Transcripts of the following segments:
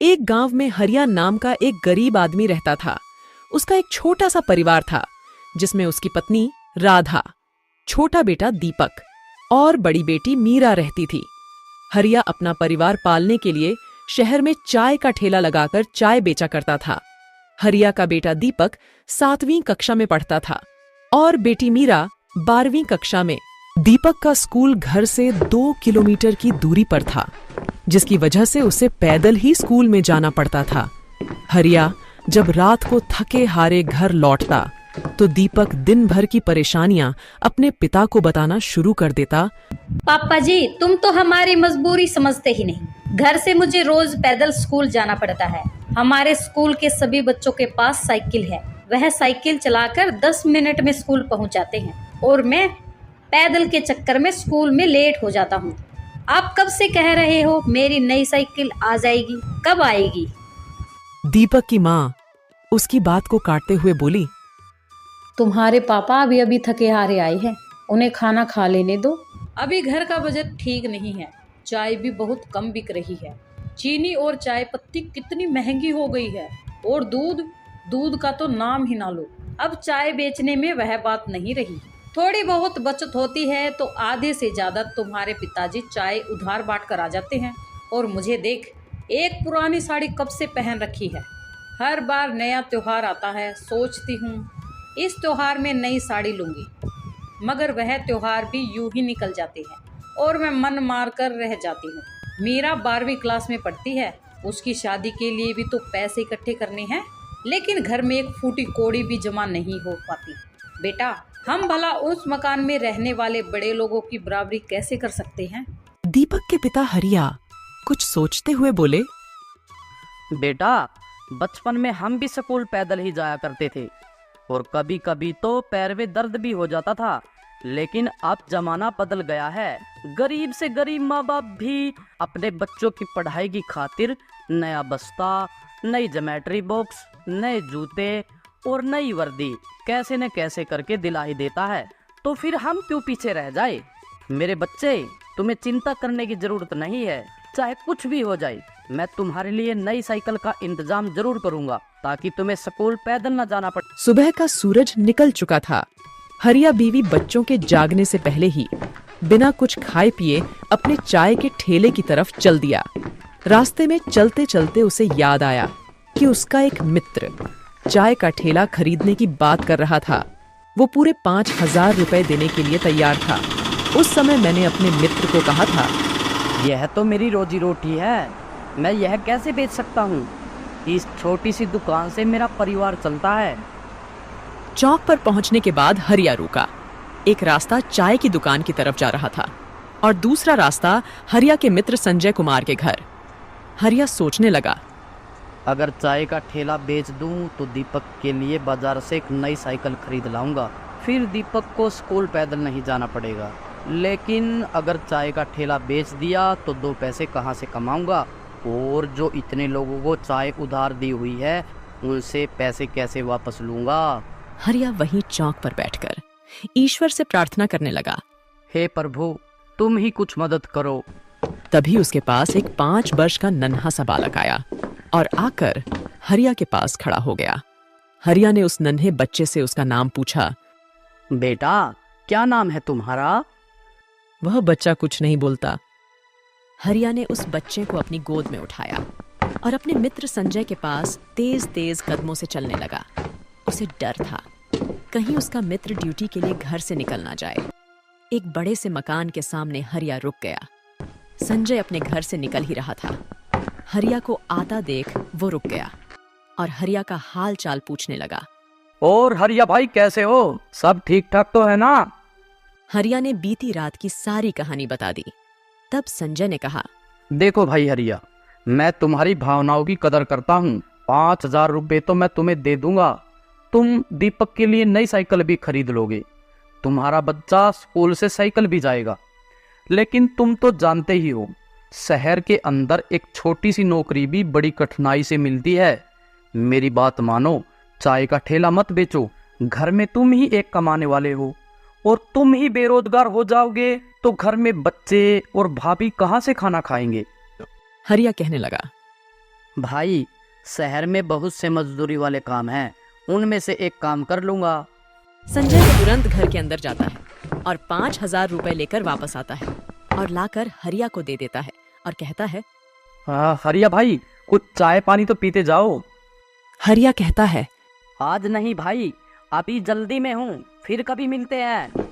एक गांव में हरिया नाम का एक गरीब आदमी रहता था। उसका एक छोटा सा परिवार था, जिसमें उसकी पत्नी राधा, छोटा बेटा दीपक और बड़ी बेटी मीरा रहती थी। हरिया अपना परिवार पालने के लिए शहर में चाय का ठेला लगाकर चाय बेचा करता था। हरिया का बेटा दीपक 7वीं कक्षा में पढ़ता था और बेटी मीरा 12वीं कक्षा में। दीपक का स्कूल घर से 2 किलोमीटर की दूरी पर था, जिसकी वजह से उसे पैदल ही स्कूल में जाना पड़ता था। हरिया जब रात को थके हारे घर लौटता तो दीपक दिन भर की परेशानियां अपने पिता को बताना शुरू कर देता। पापा जी, तुम तो हमारी मजबूरी समझते ही नहीं। घर से मुझे रोज पैदल स्कूल जाना पड़ता है। हमारे स्कूल के सभी बच्चों के पास साइकिल है। वह साइकिल चलाकर 10 मिनट में स्कूल पहुंच जाते हैं और मैं पैदल के चक्कर में स्कूल में लेट हो जाता हूँ। आप कब से कह रहे हो मेरी नई साइकिल आ जाएगी, कब आएगी? दीपक की माँ उसकी बात को काटते हुए बोली, तुम्हारे पापा अभी अभी थके हारे आए हैं, उन्हें खाना खा लेने दो। अभी घर का बजट ठीक नहीं है, चाय भी बहुत कम बिक रही है। चीनी और चाय पत्ती कितनी महंगी हो गई है, और दूध का तो नाम ही ना लो। अब चाय बेचने में वह बात नहीं रही। थोड़ी बहुत बचत होती है तो आधे से ज्यादा तुम्हारे पिताजी चाय उधार बांट कर आ जाते हैं। और मुझे देख, एक पुरानी साड़ी कब से पहन रखी है। हर बार नया त्योहार आता है, सोचती हूँ इस त्योहार में नई साड़ी लूंगी, मगर वह त्योहार भी यूं ही निकल जाते हैं और मैं मन मार कर रह जाती हूँ। मीरा 12वीं क्लास में पढ़ती है, उसकी शादी के लिए भी तो पैसे इकट्ठे करने हैं, लेकिन घर में एक फूटी कौड़ी भी जमा नहीं हो पाती। बेटा, हम भला उस मकान में रहने वाले बड़े लोगों की बराबरी कैसे कर सकते हैं? दीपक के पिता हरिया कुछ सोचते हुए बोले, बेटा, बचपन में हम भी स्कूल पैदल ही जाया करते थे और कभी कभी तो पैर में दर्द भी हो जाता था, लेकिन अब जमाना बदल गया है। गरीब से गरीब माँ बाप भी अपने बच्चों की पढ़ाई की खातिर नया बस्ता, नई ज्योमेट्री बॉक्स, नए जूते और नई वर्दी कैसे न कैसे करके दिला ही देता है, तो फिर हम क्यों पीछे रह जाए? मेरे बच्चे, तुम्हें चिंता करने की जरूरत नहीं है। चाहे कुछ भी हो जाए, मैं तुम्हारे लिए नई साइकिल का इंतजाम जरूर करूंगा, ताकि तुम्हें स्कूल पैदल न जाना पड़े। सुबह का सूरज निकल चुका था। हरिया बीवी बच्चों के जागने से पहले ही बिना कुछ खाए पिए अपने चाय के ठेले की तरफ चल दिया। रास्ते में चलते चलते उसे याद आया कि उसका एक मित्र चाय का ठेला खरीदने की बात कर रहा था। वो पूरे 5,000 रुपए देने के लिए तैयार था। उस समय मैंने अपने मित्र को कहा था, यह तो मेरी रोजी रोटी है, मैं यह कैसे बेच सकता हूँ? इस छोटी सी दुकान से मेरा परिवार चलता है। चौक पर पहुंचने के बाद हरिया रुका। एक रास्ता चाय की दुकान की तरफ जा रहा था और दूसरा रास्ता हरिया के मित्र संजय कुमार के घर। हरिया सोचने लगा, अगर चाय का ठेला बेच दूं तो दीपक के लिए बाजार से एक नई साइकिल खरीद लाऊंगा, फिर दीपक को स्कूल पैदल नहीं जाना पड़ेगा। लेकिन अगर चाय का ठेला बेच दिया तो 2 पैसे कहाँ से कमाऊंगा, और जो इतने लोगों को चाय उधार दी हुई है उनसे पैसे कैसे वापस लूंगा? हरिया वहीं चौक पर बैठकर ईश्वर से प्रार्थना करने लगा, हे प्रभु, तुम ही कुछ मदद करो। तभी उसके पास एक 5 वर्ष का नन्हा सा बालक आया और आकर हरिया के पास खड़ा हो गया। हरिया ने उस नन्हे बच्चे से उसका नाम पूछा। बेटा, क्या नाम है तुम्हारा? वह बच्चा कुछ नहीं बोलता। हरिया ने उस बच्चे को अपनी गोद में उठाया और अपने मित्र संजय के पास तेज तेज कदमों से चलने लगा। उसे डर था कहीं उसका मित्र ड्यूटी के लिए घर से निकल ना जाए। एक बड़े से मकान के सामने हरिया रुक गया। संजय अपने घर से निकल ही रहा था। हरिया को आता देख वो रुक गया और हरिया का हाल चाल पूछने लगा। और हरिया भाई, कैसे हो? सब ठीक ठाक तो है ना? हरिया ने बीती रात की सारी कहानी बता दी। तब संजय ने कहा, देखो भाई हरिया, मैं तुम्हारी भावनाओं की कदर करता हूँ। 5,000 रुपए तो मैं तुम्हें दे दूंगा। तुम दीपक के लिए नई साइकिल भी खरीद लोगे, तुम्हारा बच्चा स्कूल से साइकिल भी जाएगा। लेकिन तुम तो जानते ही हो, शहर के अंदर एक छोटी सी नौकरी भी बड़ी कठिनाई से मिलती है। मेरी बात मानो, चाय का ठेला मत बेचो। घर में तुम ही एक कमाने वाले हो और तुम ही बेरोजगार हो जाओगे तो घर में बच्चे और भाभी कहाँ से खाना खाएंगे? हरिया कहने लगा, भाई, शहर में बहुत से मजदूरी वाले काम हैं, उनमें से एक काम कर लूंगा। संजय तुरंत घर के अंदर जाता है और 5,000 रुपए लेकर वापस आता है और लाकर हरिया को दे देता है और कहता है, हाँ हरिया भाई, कुछ चाय पानी तो पीते जाओ। हरिया कहता है, आज नहीं भाई, अभी जल्दी में हूँ, फिर कभी मिलते हैं।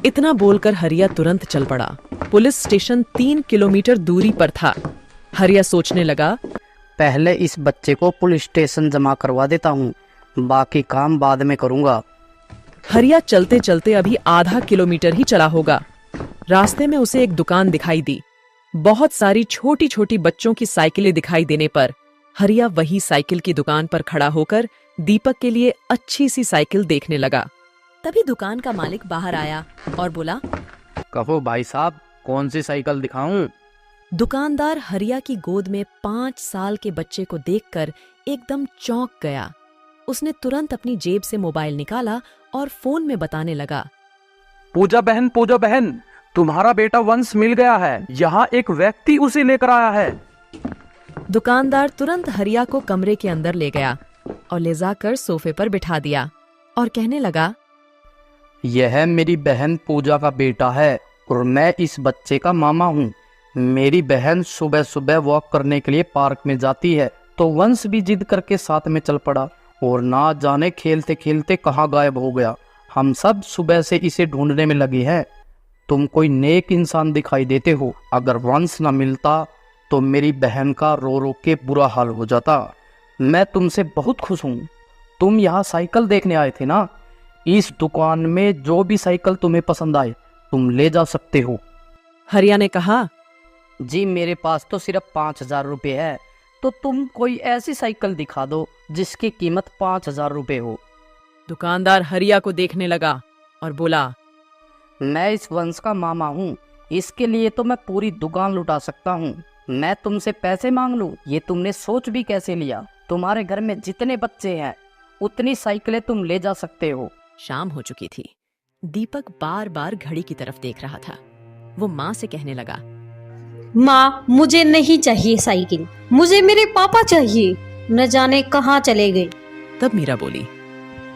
इतना बोलकर हरिया तुरंत चल पड़ा। पुलिस स्टेशन 3 किलोमीटर दूरी पर था। हरिया सोचने लगा, पहले इस बच्चे को पुलिस स्टेशन जमा करवा देता हूँ, बाकी काम बाद में करूँगा। हरिया चलते चलते अभी आधा किलोमीटर ही चला होगा। रास्ते में उसे एक दुकान दिखाई दी। बहुत सारी छोटी छोटी बच्चों की साइकिलें दिखाई देने पर हरिया वही साइकिल की दुकान पर खड़ा होकर दीपक के लिए अच्छी सी साइकिल देखने लगा। तभी दुकान का मालिक बाहर आया और बोला, कहो भाई साहब, कौन सी साइकिल दिखाऊं? दुकानदार हरिया की गोद में 5 साल के बच्चे को देखकर एकदम चौंक गया। उसने तुरंत अपनी जेब से मोबाइल निकाला और फोन में बताने लगा, पूजा बहन, तुम्हारा बेटा वंश मिल गया है। यहाँ एक व्यक्ति उसे लेकर आया है। दुकानदार तुरंत हरिया को कमरे के अंदर ले गया और ले जाकर सोफे पर बिठा दिया और कहने लगा, यह मेरी बहन पूजा का बेटा है और मैं इस बच्चे का मामा हूँ। मेरी बहन सुबह सुबह वॉक करने के लिए पार्क में जाती है, तो वंश भी जिद करके साथ में चल पड़ा और ना जाने खेलते खेलते कहाँ गायब हो गया। हम सब सुबह से इसे ढूंढने में लगे हैं। तुम कोई नेक इंसान दिखाई देते हो। अगर वंश न मिलता तो मेरी बहन का रो रो के बुरा हाल हो जाता। मैं तुमसे बहुत खुश हूँ। तुम यहाँ साइकिल देखने आए थे ना? इस दुकान में जो भी साइकिल तुम्हें पसंद आए तुम ले जा सकते हो। हरिया ने कहा, जी मेरे पास तो सिर्फ 5,000 रुपये है, तो तुम कोई ऐसी साइकिल दिखा दो जिसकी कीमत 5,000 रुपये हो। दुकानदार हरिया को देखने लगा और बोला, मैं इस वंश का मामा हूँ, इसके लिए तो मैं पूरी दुकान लुटा सकता हूँ। मैं तुमसे पैसे मांग लूँ, ये तुमने सोच भी कैसे लिया? तुम्हारे घर में जितने बच्चे हैं उतनी साइकिलें तुम ले जा सकते हो। शाम हो चुकी थी। दीपक बार बार घड़ी की तरफ देख रहा था। वो माँ से कहने लगा, माँ, मुझे नहीं चाहिए साइकिल, मुझे मेरे पापा चाहिए। न जाने कहाँ चले गए। तब मीरा बोली,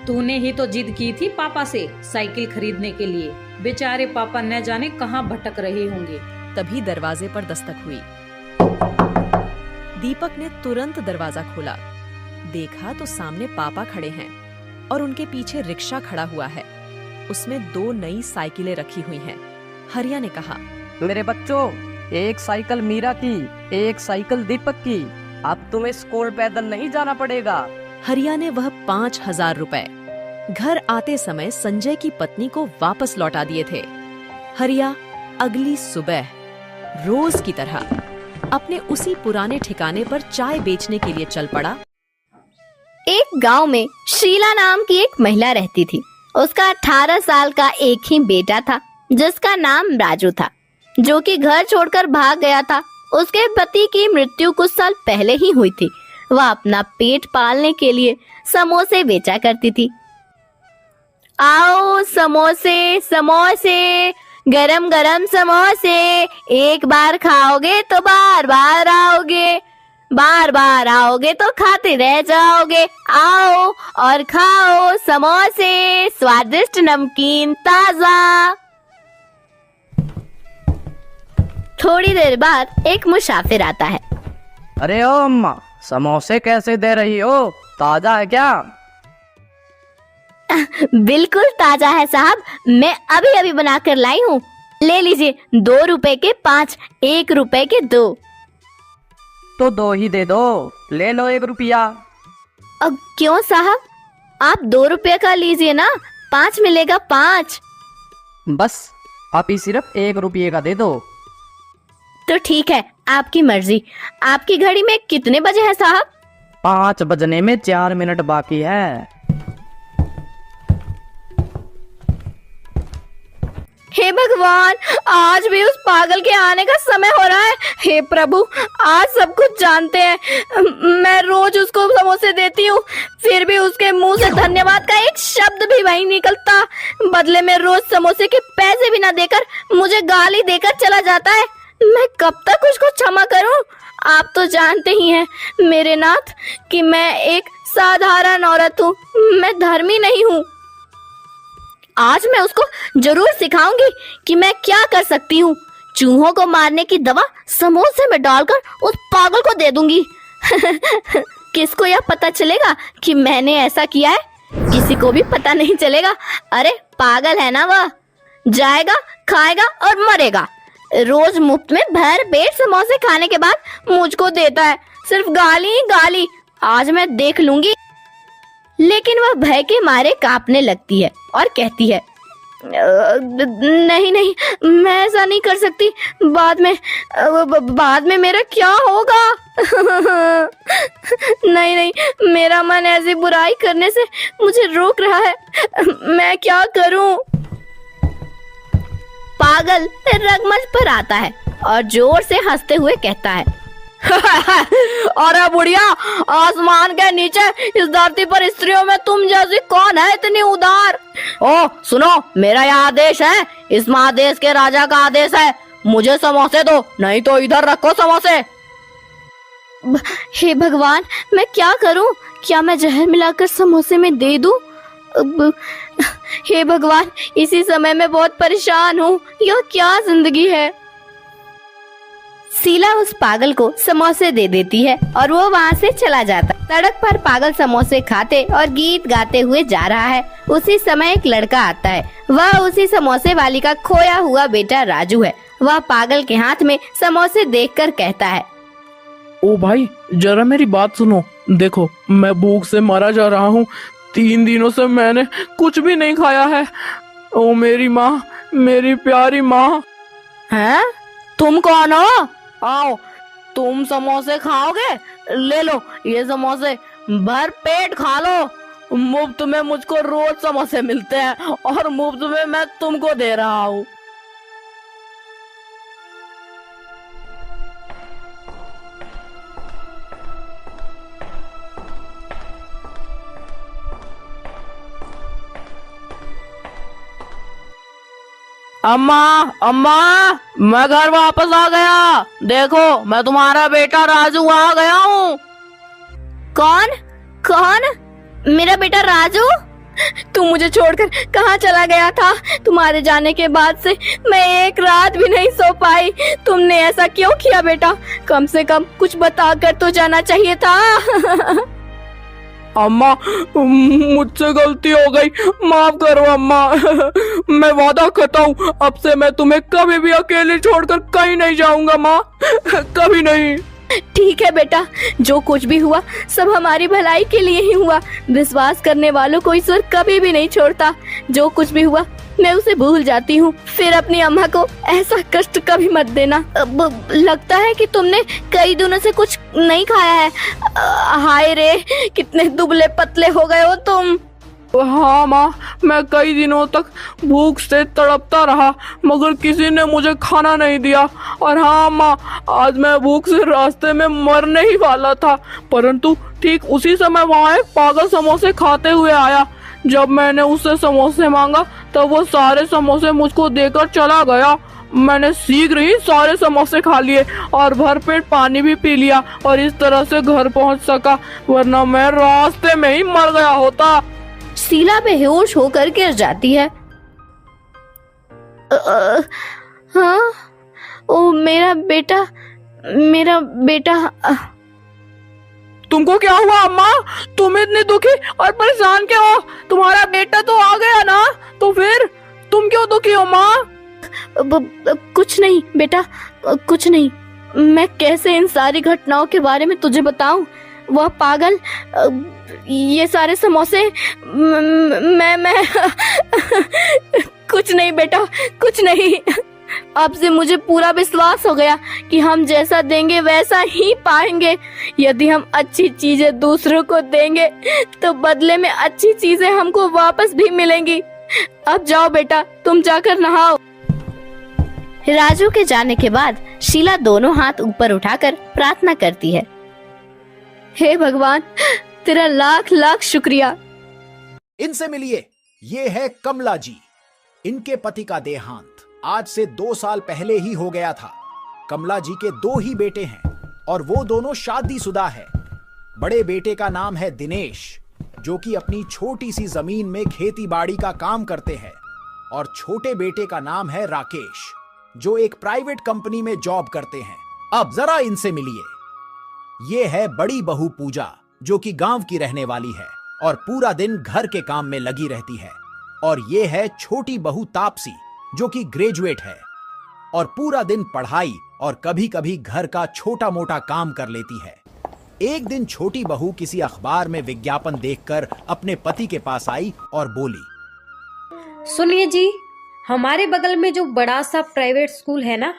तूने ही तो जिद की थी पापा से साइकिल खरीदने के लिए। बेचारे पापा न जाने कहाँ भटक रहे होंगे। तभी दरवाजे पर दस्तक हुई। दीपक ने तुरंत दरवाजा खोला। देखा तो सामने पापा खड़े हैं और उनके पीछे रिक्शा खड़ा हुआ है। उसमें 2 नई साइकिलें रखी हुई हैं। हरिया ने कहा, मेरे बच्चों, एक साइकिल मीरा की, एक साइकिल दीपक की। अब तुम्हें स्कूल पैदल नहीं जाना पड़ेगा। हरिया ने वह 5,000 रुपए घर आते समय संजय की पत्नी को वापस लौटा दिए थे। हरिया अगली सुबह रोज की तरह अपने उसी पुराने ठिकाने पर चाय बेचने के लिए चल पड़ा। एक गांव में शीला नाम की एक महिला रहती थी। उसका 18 साल का एक ही बेटा था जिसका नाम राजू था, जो कि घर छोड़कर भाग गया था। उसके पति की मृत्यु कुछ साल पहले ही हुई थी। वह अपना पेट पालने के लिए समोसे बेचा करती थी। आओ समोसे समोसे, गरम गरम समोसे, एक बार खाओगे तो बार बार आओगे, बार बार आओगे तो खाते रह जाओगे। आओ और खाओ समोसे, स्वादिष्ट नमकीन ताजा। थोड़ी देर बाद एक मुसाफिर आता है। अरे ओ अम्मा, समोसे कैसे दे रही हो? ताजा है क्या? बिल्कुल ताजा है साहब, मैं अभी अभी बनाकर लाई हूँ। ले लीजिए, 2 रुपए के 5, 1 रुपए के 2। तो 2 ही दे दो, ले लो 1 रुपया। अब क्यों साहब, आप 2 रुपए का लीजिए ना, 5 मिलेगा 5। बस आप ही सिर्फ 1 रुपये का दे दो। तो ठीक है, आपकी मर्जी। आपकी घड़ी में कितने बजे हैं साहब? 5 बजने में 4 मिनट बाकी है। हे भगवान, आज भी उस पागल के आने का समय हो रहा है। हे प्रभु, आज सब कुछ जानते हैं। मैं रोज उसको समोसे देती हूँ, फिर भी उसके मुंह से धन्यवाद का एक शब्द भी नहीं निकलता। बदले में रोज समोसे के पैसे भी ना देकर मुझे गाली देकर चला जाता है। मैं कब तक उसको क्षमा करूँ? आप तो जानते ही हैं मेरे नाथ कि मैं एक साधारण औरत हूँ, मैं धर्मी नहीं हूँ। आज मैं उसको जरूर सिखाऊंगी कि मैं क्या कर सकती हूँ। चूहों को मारने की दवा समोसे में डालकर उस पागल को दे दूंगी। किसको यह पता चलेगा कि मैंने ऐसा किया है? किसी को भी पता नहीं चलेगा। अरे पागल है ना वह, जाएगा खाएगा और मरेगा। रोज मुफ्त में भर पेट समोसे खाने के बाद मुझको देता है, सिर्फ गाली ही गाली। आज मैं देख लूंगी। लेकिन वह भय के मारे कांपने लगती है और कहती है, नहीं नहीं, मैं ऐसा नहीं कर सकती। बाद में मेरा क्या होगा? नहीं नहीं, मेरा मन ऐसी बुराई करने से मुझे रोक रहा है। मैं क्या करूं? पागल रंगमंच पर आता है और जोर से हंसते हुए कहता है, अरे बुढ़िया, आसमान के नीचे इस धरती पर स्त्रियों में तुम जैसी कौन है इतनी उदार? ओ सुनो, मेरा यह आदेश है, इस महादेश के राजा का आदेश है, मुझे समोसे दो, नहीं तो इधर रखो समोसे। हे भगवान, मैं क्या करूं? क्या मैं जहर मिलाकर समोसे में दे दूं? हे भगवान, इसी समय मैं बहुत परेशान हूँ। यह क्या जिंदगी है? शीला उस पागल को समोसे दे देती है और वो वहाँ से चला जाता। सड़क पर पागल समोसे खाते और गीत गाते हुए जा रहा है। उसी समय एक लड़का आता है। वह उसी समोसे वाली का खोया हुआ बेटा राजू है। वह पागल के हाथ में समोसे देखकर कहता है, ओ भाई, जरा मेरी बात सुनो। देखो, मैं भूख से मारा जा रहा हूँ। 3 दिनों से मैंने कुछ भी नहीं खाया है। ओ मेरी माँ, मेरी प्यारी माँ। हैं? तुम कौन हो? आओ, तुम समोसे खाओगे? ले लो ये समोसे, भर पेट खा लो। मुफ्त में मुझको रोज समोसे मिलते हैं और मुफ्त में मैं तुमको दे रहा हूँ। अम्मा, अम्मा, मैं घर वापस आ गया। देखो, मैं तुम्हारा बेटा राजू आ गया हूँ। कौन? कौन? मेरा बेटा राजू? तू मुझे छोड़कर कहाँ चला गया था? तुम्हारे जाने के बाद से मैं एक रात भी नहीं सो पाई। तुमने ऐसा क्यों किया बेटा? कम से कम कुछ बताकर तो जाना चाहिए था। अम्मा, मुझसे गलती हो गई, माफ करो अम्मा। मैं वादा करता हूँ, अब से मैं तुम्हें कभी भी अकेले छोड़कर कहीं नहीं जाऊंगा माँ, कभी नहीं। ठीक है बेटा, जो कुछ भी हुआ सब हमारी भलाई के लिए ही हुआ। विश्वास करने वालों को ईश्वर कभी भी नहीं छोड़ता। जो कुछ भी हुआ मैं उसे भूल जाती हूँ। फिर अपनी अम्मा को ऐसा कष्ट कभी मत देना। लगता है कि तुमने कई दिनों से कुछ नहीं खाया है। हाय रे, कितने दुबले पतले हो गए हो तुम। हाँ माँ, मैं कई दिनों तक भूख से तड़पता रहा, मगर किसी ने मुझे खाना नहीं दिया। और हाँ माँ, आज मैं भूख से रास्ते में मरने ही वाला था, परंतु ठीक उसी समय वहाँ एक पागल समोसे खाते हुए आया। जब मैंने उससे समोसे मांगा तब वो सारे समोसे मुझको देकर चला गया। मैंने शीघ्र ही सारे समोसे खा लिए और भरपेट पानी भी पी लिया और इस तरह से घर पहुंच सका, वरना मैं रास्ते में ही मर गया होता। शीला बेहोश होकर गिर जाती है। हाँ, ओ मेरा बेटा, मेरा बेटा। तुमको क्या हुआ अम्मा? तुम इतनी दुखी और परेशान क्यों हो? तुम्हारा बेटा तो आ गया ना, तो फिर तुम क्यों दुखी हो माँ? कुछ नहीं बेटा, कुछ नहीं। मैं कैसे इन सारी घटनाओं के बारे में तुझे बताऊं? वह पागल, ये सारे समोसे, मैं कुछ नहीं बेटा, कुछ नहीं। अब से मुझे पूरा विश्वास हो गया कि हम जैसा देंगे वैसा ही पाएंगे। यदि हम अच्छी चीजें दूसरों को देंगे तो बदले में अच्छी चीजें हमको वापस भी मिलेंगी। अब जाओ बेटा, तुम जाकर नहाओ। राजू के जाने के बाद शीला दोनों हाथ ऊपर उठाकर प्रार्थना करती है, हे भगवान, तेरा लाख लाख शुक्रिया। इनसे मिलिए, ये है कमला जी। इनके पति का देहांत आज से 2 साल पहले ही हो गया था। कमला जी के 2 ही बेटे हैं, और वो दोनों शादीशुदा है। बड़े बेटे का नाम है दिनेश, जो कि अपनी छोटी सी जमीन में खेती बाड़ी का काम करते हैं, और छोटे बेटे का नाम है राकेश, जो एक प्राइवेट कंपनी में जॉब करते हैं। अब जरा इनसे मिलिए। ये है बड़ी बहू पूजा, जो कि गांव की रहने वाली है और पूरा दिन घर के काम में लगी रहती है। और ये है छोटी बहू तापसी, जो कि ग्रेजुएट है और पूरा दिन पढ़ाई और कभी कभी घर का छोटा मोटा काम कर लेती है। एक दिन छोटी बहू किसी अखबार में विज्ञापन देखकर अपने पति के पास आई और बोली, सुनिए जी, हमारे बगल में जो बड़ा सा प्राइवेट स्कूल है ना,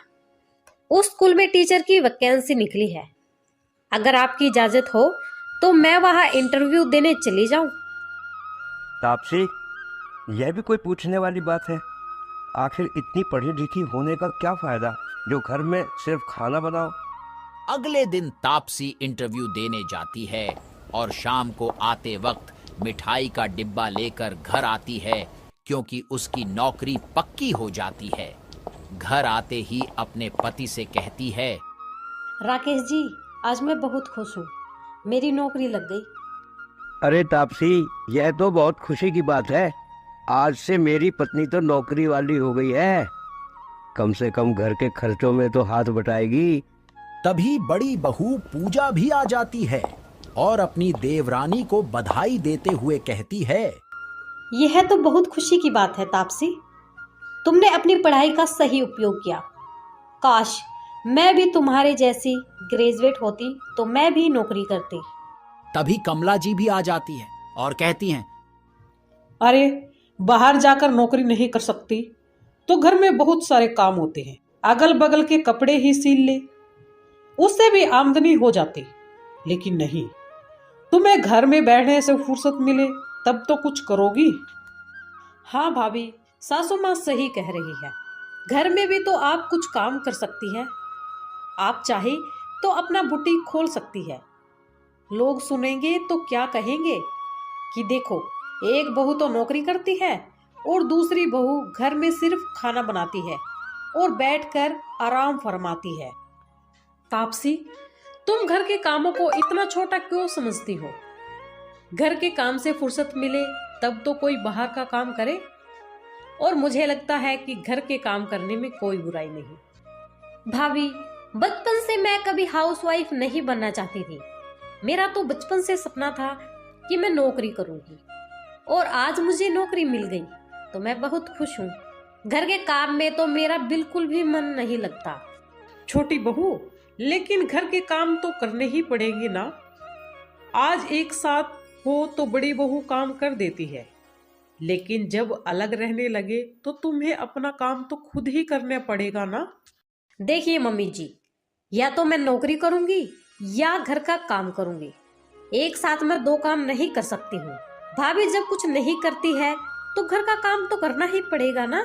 उस स्कूल में टीचर की वैकेंसी निकली है। अगर आपकी इजाजत हो तो मैं वहां इंटरव्यू देने चली जाऊं। तापसी, यह भी कोई पूछने वाली बात है? आखिर इतनी पढ़ी लिखी होने का क्या फायदा जो घर में सिर्फ खाना बनाओ। अगले दिन तापसी इंटरव्यू देने जाती है और शाम को आते वक्त मिठाई का डिब्बा लेकर घर आती है, क्योंकि उसकी नौकरी पक्की हो जाती है। घर आते ही अपने पति से कहती है, राकेश जी, आज मैं बहुत खुश हूँ, मेरी नौकरी लग गई। अरे तापसी, यह तो बहुत खुशी की बात है। आज से मेरी पत्नी तो नौकरी वाली हो गई है। कम से कम घर के खर्चों में तो हाथ बटाएगी। तभी बड़ी बहू पूजा भी आ जाती है और अपनी देवरानी को बधाई देते हुए कहती है, यह तो बहुत खुशी की बात है तापसी, तुमने अपनी पढ़ाई का सही उपयोग किया। काश मैं भी तुम्हारे जैसी ग्रेजुएट होती तो मैं भी नौकरी करती। तभी कमला जी भी आ जाती है और कहती हैं, अरे, बाहर जाकर नौकरी नहीं कर सकती तो घर में बहुत सारे काम होते हैं, अगल बगल के कपड़े ही सील ले, उससे भी आमदनी हो जाती। लेकिन नहीं, तुम्हें घर में बैठने से फुर्सत मिले तब तो कुछ करोगी। हाँ भाभी, सासू माँ सही कह रही है, घर में भी तो आप कुछ काम कर सकती हैं। आप चाहे तो अपना बुटीक खोल सकती है। लोग सुनेंगे तो क्या कहेंगे कि देखो, एक बहू तो नौकरी करती है और दूसरी बहू घर में सिर्फ खाना बनाती है और बैठकर आराम फरमाती है। तापसी, तुम घर के कामों को इतना छोटा क्यों समझती हो? घर के काम से फुर्सत मिले तब तो कोई बाहर का काम करे, और मुझे लगता है कि घर के काम करने में कोई बुराई नहीं। भाभी, बचपन से मैं कभी हाउसवाइफ नहीं बनना चाहती थी। मेरा तो बचपन से सपना था कि मैं नौकरी करूंगी, और आज मुझे नौकरी मिल गई तो मैं बहुत खुश हूँ। घर के काम में तो मेरा बिल्कुल भी मन नहीं लगता। छोटी बहू, लेकिन घर के काम तो करने ही पड़ेंगे ना। आज एक साथ हो तो बड़ी बहू काम कर देती है, लेकिन जब अलग रहने लगे तो तुम्हें अपना काम तो खुद ही करना पड़ेगा ना। देखिए मम्मी जी, या तो मैं नौकरी करूंगी या घर का काम करूंगी। एक साथ मैं दो काम नहीं कर सकती हूँ। भाभी जब कुछ नहीं करती है तो घर का काम तो करना ही पड़ेगा ना।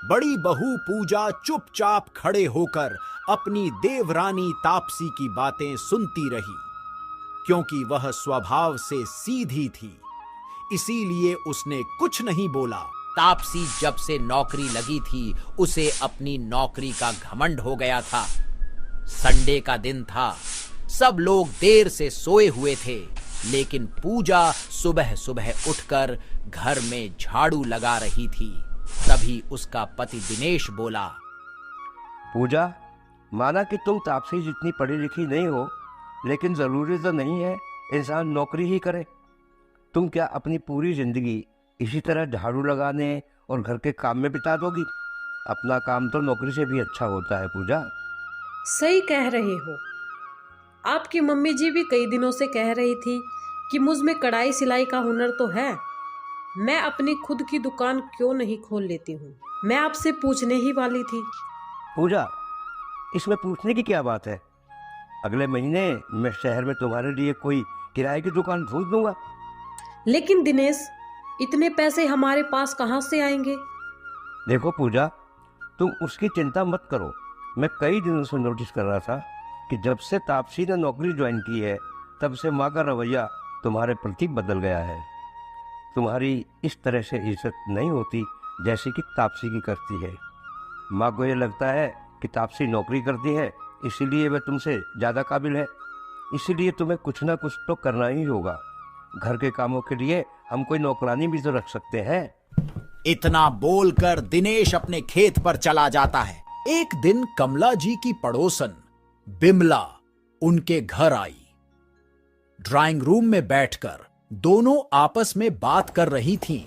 बड़ी बहू पूजा चुपचाप खड़े होकर अपनी देवरानी तापसी की बातें सुनती रही, क्योंकि वह स्वभाव से सीधी थी, इसीलिए उसने कुछ नहीं बोला। तापसी जब से नौकरी लगी थी, उसे अपनी नौकरी का घमंड हो गया था। संडे का दिन था, सब लोग देर से सोए हुए थे, लेकिन पूजा सुबह सुबह उठकर घर में झाड़ू लगा रही थी। तभी उसका पति दिनेश बोला, पूजा, माना कि तुम तापसी जितनी पढ़ी लिखी नहीं हो, लेकिन ज़रूरी तो नहीं है इंसान नौकरी ही करे। तुम क्या अपनी पूरी ज़िंदगी इसी तरह झाड़ू लगाने और घर के काम में बिता दोगी? अपना काम तो नौकरी से भी अच्छा होता है पूजा। सही कह रहे हो। आपकी मम्मी जी भी कई दिनों से कह रही थी कि मुझ में कढ़ाई सिलाई का हुनर तो है, मैं अपनी खुद की दुकान क्यों नहीं खोल लेती हूँ। मैं आपसे पूछने ही वाली थी। पूजा, इसमें पूछने की क्या बात है? अगले महीने मैं शहर में तुम्हारे लिए कोई किराए की दुकान ढूंढ दूंगा। लेकिन दिनेश, इतने पैसे हमारे पास कहाँ से आएंगे? देखो पूजा, तुम उसकी चिंता मत करो। मैं कई दिनों से नोटिस कर रहा था कि जब से तापसी ने नौकरी ज्वाइन की है, तब से माँ का रवैया तुम्हारे प्रति बदल गया है। तुम्हारी इस तरह से इज्जत नहीं होती जैसी कि तापसी की करती है। माँ को ये लगता है कि तापसी नौकरी करती है इसीलिए वह तुमसे ज़्यादा काबिल है। इसीलिए तुम्हें कुछ ना कुछ तो करना ही होगा। घर के कामों के लिए हम कोई नौकरानी भी तो रख सकते हैं। इतना बोलकर दिनेश अपने खेत पर चला जाता है। एक दिन कमला जी की पड़ोसन बिमला उनके घर आई। ड्राइंग रूम में बैठकर दोनों आपस में बात कर रही थीं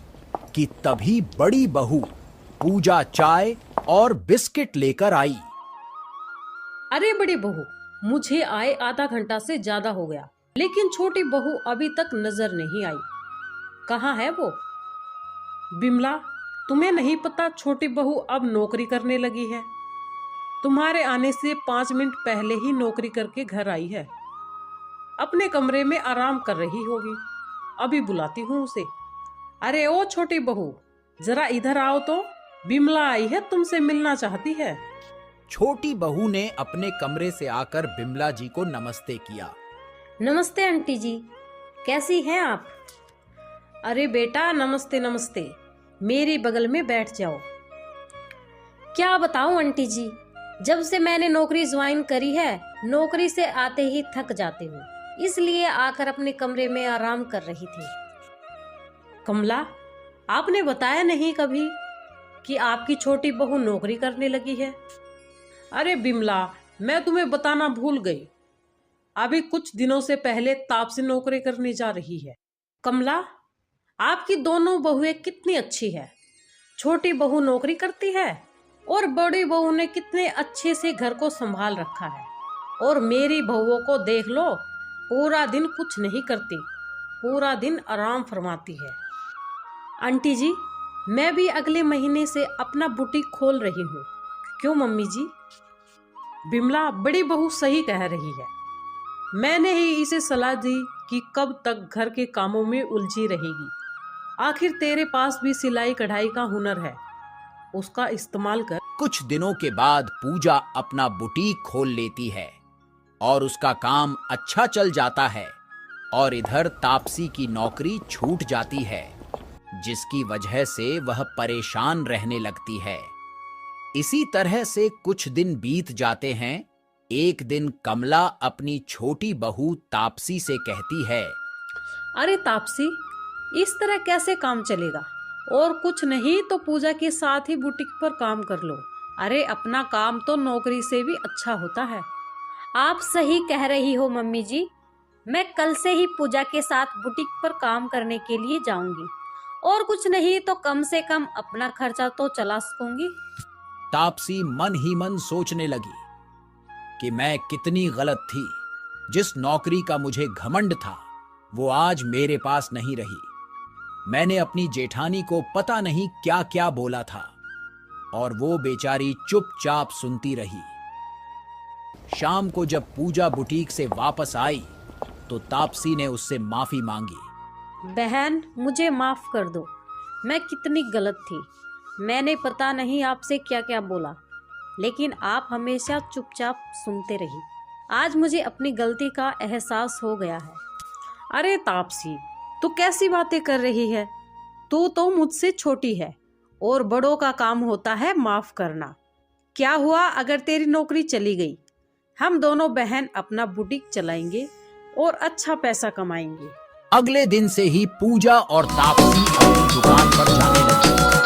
कि तभी बड़ी बहू पूजा चाय और बिस्किट लेकर आई। अरे बड़ी बहू, मुझे आए आधा घंटा से ज्यादा हो गया, लेकिन छोटी बहू अभी तक नजर नहीं आई। कहाँ है वो? बिमला, तुम्हें नहीं पता छोटी बहू अब नौकरी करने लगी है? तुम्हारे आने से 5 मिनट पहले ही नौकरी करके घर आई है। अपने कमरे में आराम कर रही होगी। अभी बुलाती हूँ उसे। अरे ओ छोटी बहू, जरा इधर आओ तो, बिमला आई है, तुमसे मिलना चाहती है। छोटी बहू ने अपने कमरे से आकर बिमला जी को नमस्ते किया। नमस्ते आंटी जी, कैसी हैं आप? अरे बेटा, नमस्ते नमस्ते, मेरे बगल में बैठ जाओ। क्या बताऊं आंटी जी, जब से मैंने नौकरी ज्वाइन करी है, नौकरी से आते ही थक जाती हूँ, इसलिए आकर अपने कमरे में आराम कर रही थी। कमला, आपने बताया नहीं कभी कि आपकी छोटी बहू नौकरी करने लगी है। अरे बिमला, मैं तुम्हें बताना भूल गई। अभी कुछ दिनों से पहले तापसी नौकरी करने जा रही है। कमला, आपकी दोनों बहुएं कितनी अच्छी है। छोटी बहू नौकरी करती है और बड़ी बहू ने कितने अच्छे से घर को संभाल रखा है। और मेरी बहुओं को देख लो, पूरा दिन कुछ नहीं करती, पूरा दिन आराम फरमाती है। आंटी जी, मैं भी अगले महीने से अपना बुटीक खोल रही हूँ। क्यों मम्मी जी? बिमला, बड़ी बहू सही कह रही है। मैंने ही इसे सलाह दी कि कब तक घर के कामों में उलझी रहेगी। आखिर तेरे पास भी सिलाई कढ़ाई का हुनर है, उसका इस्तेमाल कर। कुछ दिनों के बाद पूजा अपना बुटीक खोल लेती है और उसका काम अच्छा चल जाता है। और इधर तापसी की नौकरी छूट जाती है, जिसकी वजह से वह परेशान रहने लगती है। इसी तरह से कुछ दिन बीत जाते हैं। एक दिन कमला अपनी छोटी बहू तापसी से कहती है, अरे तापसी, इस तरह कैसे काम चलेगा? और कुछ नहीं तो पूजा के साथ ही बुटीक पर काम कर लो। अरे अपना काम तो नौकरी से भी अच्छा होता है। आप सही कह रही हो मम्मी जी, मैं कल से ही पूजा के साथ बुटीक पर काम करने के लिए जाऊंगी, और कुछ नहीं तो कम से कम अपना खर्चा तो चला सकूंगी। तापसी मन ही मन सोचने लगी कि मैं कितनी गलत थी। जिस नौकरी का मुझे घमंड था, वो आज मेरे पास नहीं रही। मैंने अपनी जेठानी को पता नहीं क्या क्या बोला था, और वो बेचारी चुपचाप सुनती रही। शाम को जब पूजा बुटीक से वापस आई तो तापसी ने उससे माफी मांगी। बहन, मुझे माफ कर दो, मैं कितनी गलत थी। मैंने पता नहीं आपसे क्या क्या बोला, लेकिन आप हमेशा चुपचाप सुनते रही। आज मुझे अपनी गलती का एहसास हो गया है। अरे तापसी, तू कैसी बातें कर रही है? तू तो मुझसे छोटी है और बड़ों का काम होता है माफ करना। क्या हुआ अगर तेरी नौकरी चली गई? हम दोनों बहन अपना बुटीक चलाएंगे और अच्छा पैसा कमाएंगे। अगले दिन से ही पूजा और तापसी अपनी दुकान पर जाने लगी।